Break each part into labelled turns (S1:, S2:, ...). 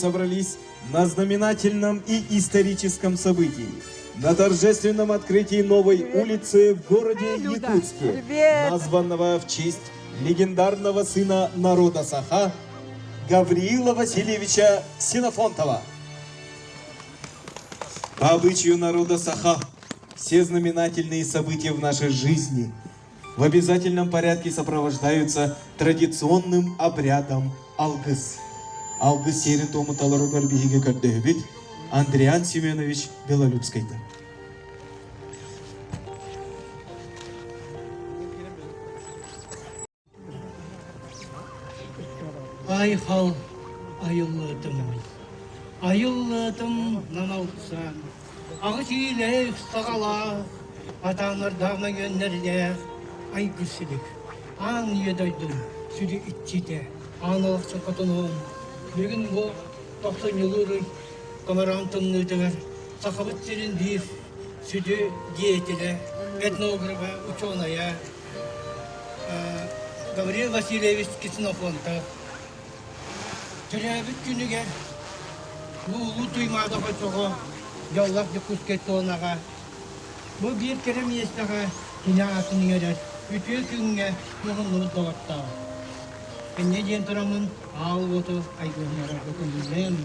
S1: Собрались на знаменательном и историческом событии, на торжественном открытии новой улицы в городе Якутске, названного в честь легендарного сына народа Саха Гавриила Васильевича Ксенофонтова. По обычаю народа Саха все знаменательные события в нашей жизни в обязательном порядке сопровождаются традиционным обрядом алгыс. Алгыс серин томуталары барбихиге кардебит Андриан Семенович Белолюбскайда.
S2: Ай хал айыллытым, айыллытым нанаутсан, ағыш илек сағала, атаңырдағына гөннерде ай күсілік, аң едайдым, сүді итчите, анылықсын қатыным, бүгін бұл 90 yıldır kamerantımını ödüver, sakabıt serin bir sütü diyetine, etnografa, uçonaya, Gavril Vasilyevich Ksenofantov. Türebit günü gel, bu ulu duymada kaçoğu, yollar Yakutsk'ta onağa. Bu bir kere miyestağa, yine atını yerer, bütün günge yoğunluğu dolatta. Ben ne diyen turamın, ağıl otu, aygınlara dokunduğundan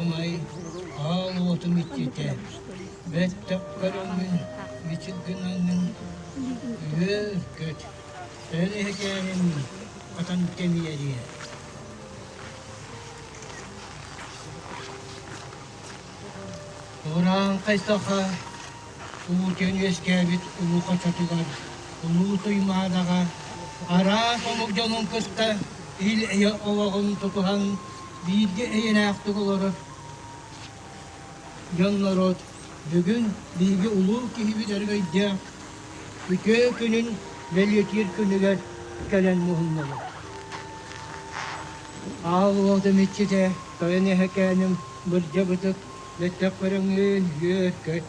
S2: Omay, ağıl otu mittite. Bet tapkarımın, biçil günanın, yür köt. Öyle hikayenin, atan temiyeri. Orang kaysaha, uğurken eskabit, ulu kaçatılar, ulu tuymadaga, ara somuk canın kısta, il ovağın tutuhan, bilgi eğenaktık olur. Yanlarot, bugün bilgi ulu kihibi dergaydı. Bütün günün velyetir günüger gelen muhummalı. Ağlı mitçide, dayanı hekenim, bırca bıtık, lettaklarının yürkü.